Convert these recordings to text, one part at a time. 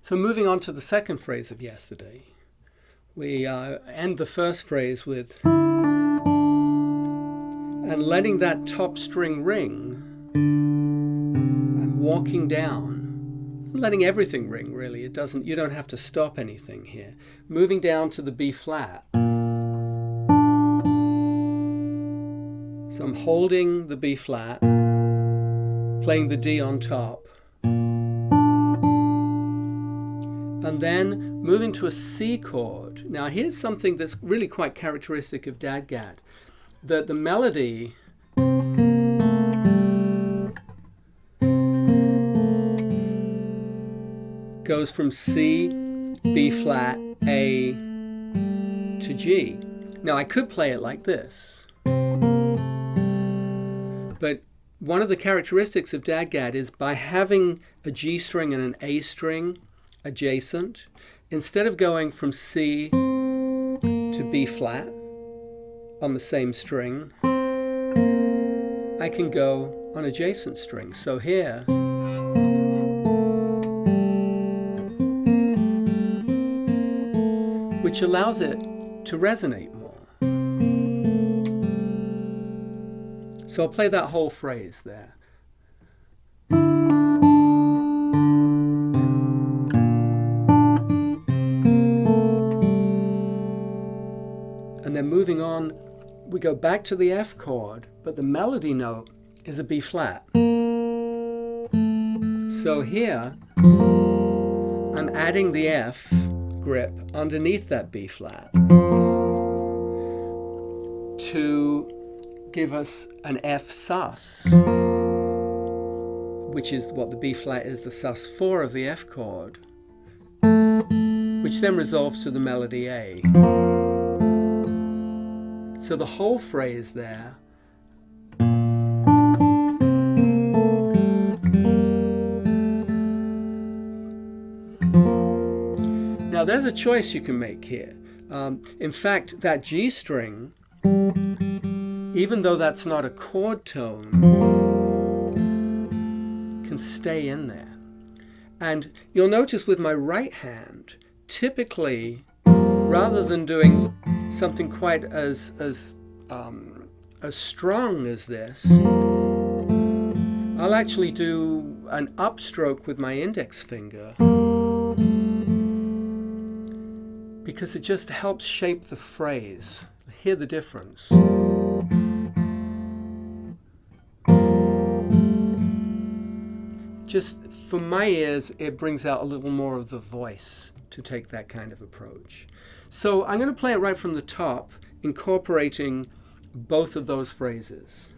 So moving on to the second phrase of yesterday, we end the first phrase with and letting that top string ring and walking down, letting everything ring really. You don't have to stop anything here. Moving down to the B flat. So I'm holding the B flat, playing the D on top, and then moving to a C chord. Now here's something that's really quite characteristic of DADGAD, that the melody goes from C, B flat, A to G. Now I could play it like this, but one of the characteristics of DADGAD is by having a G string and an A string adjacent, instead of going from C to B flat on the same string, I can go on adjacent strings. So here, which allows it to resonate more. So I'll play that whole phrase there. And then moving on, we go back to the F chord, but the melody note is a B flat. So here, I'm adding the F grip underneath that B flat to give us an F sus, which is what the B flat is, the sus4 of the F chord, which then resolves to the melody A. So the whole phrase there now there's a choice you can make here. In fact, that G string, even though that's not a chord tone, can stay in there. And you'll notice with my right hand, typically, rather than doing something quite as strong as this, I'll actually do an upstroke with my index finger, because it just helps shape the phrase. Hear the difference. Just for my ears, it brings out a little more of the voice to take that kind of approach. So I'm going to play it right from the top, incorporating both of those phrases.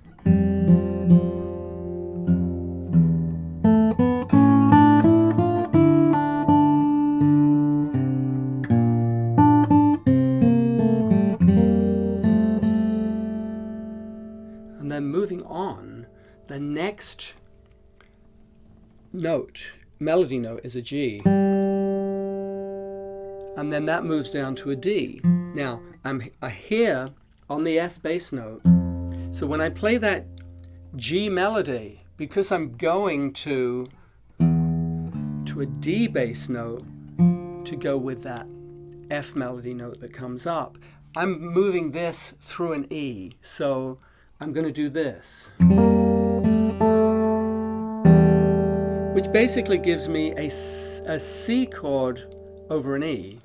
And then moving on, the next note, melody note, is a G. And then that moves down to a D. Now, I'm here on the F bass note. So when I play that G melody, because I'm going to a D bass note to go with that F melody note that comes up, I'm moving this through an E. So I'm going to do this, which basically gives me a C chord over an E,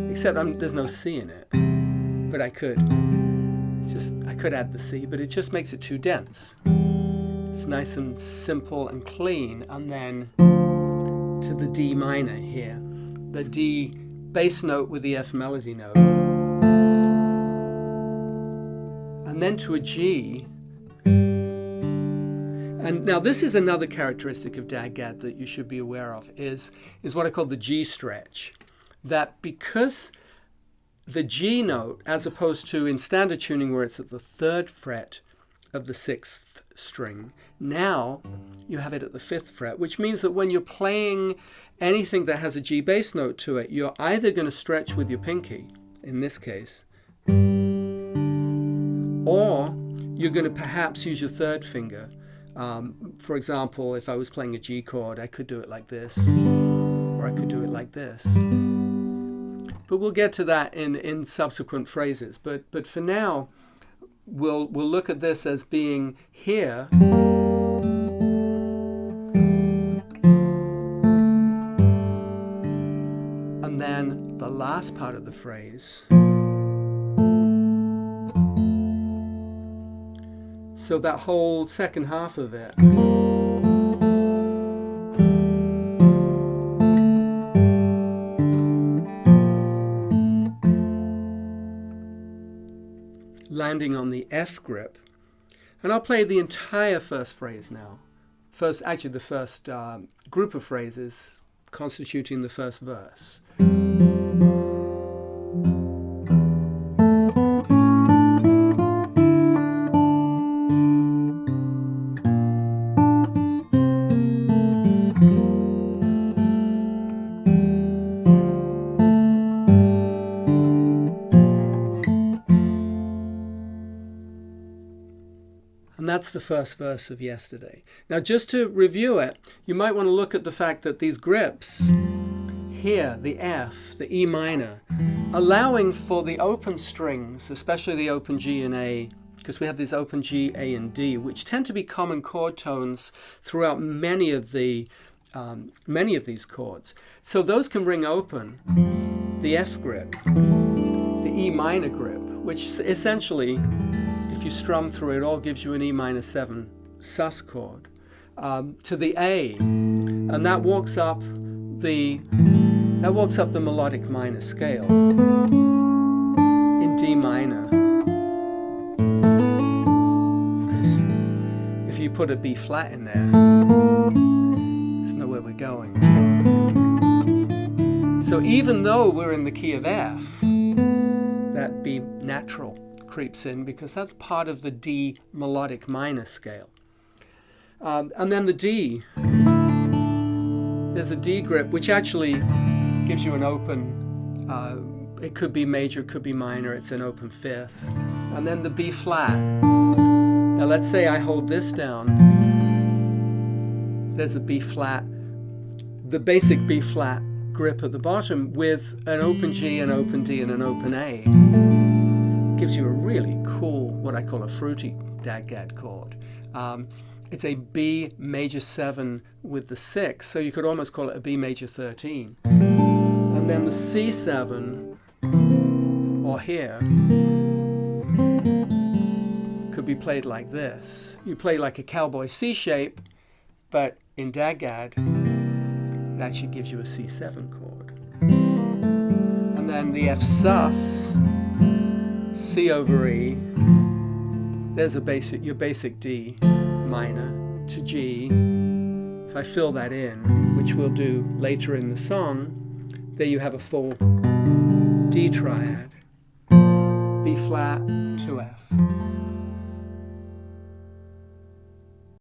except there's no C in it, but I could add the C, but it just makes it too dense. It's nice and simple and clean. And then to the D minor here, the D bass note with the F melody note, and then to a G. And now this is another characteristic of DADGAD that you should be aware of, is what I call the G stretch. That because the G note, as opposed to in standard tuning where it's at the 3rd fret of the 6th string, now you have it at the 5th fret, which means that when you're playing anything that has a G bass note to it, you're either going to stretch with your pinky, in this case, or you're going to perhaps use your 3rd finger. For example, if I was playing a G chord, I could do it like this, or or I could do it like this. But we'll get to that in subsequent phrases. But for now, we'll look at this as being here. And then the last part of the phrase. So that whole second half of it. Landing on the F grip. And I'll play the entire first phrase now. Actually the first group of phrases constituting the first verse. And that's the first verse of Yesterday. Now, just to review it, you might want to look at the fact that these grips, here, the F, the E minor, allowing for the open strings, especially the open G and A, because we have these open G, A, and D, which tend to be common chord tones throughout many of these chords. So those can ring open the F grip, the E minor grip, which essentially, if you strum through it, all gives you an E minor 7 sus chord, to the A, and that walks up the melodic minor scale in D minor. Because if you put a B flat in there, there's nowhere we're going. So even though we're in the key of F, that B natural creeps in because that's part of the D melodic minor scale. And then the D, there's a D grip which actually gives you an open, it could be major, it could be minor, it's an open fifth. And then the B flat. Now let's say I hold this down, there's a B flat, the basic B flat grip at the bottom with an open G, an open D, and an open A. Gives you a really cool, what I call a fruity DAG-GAD chord. It's a B major 7 with the 6, so you could almost call it a B major 13. And then the C7, or here, could be played like this. You play like a cowboy C shape, but in DAG-GAD, it actually gives you a C7 chord. And then the F sus, C over E, there's your basic D minor to G. If I fill that in, which we'll do later in the song, there you have a full D triad, B flat to F.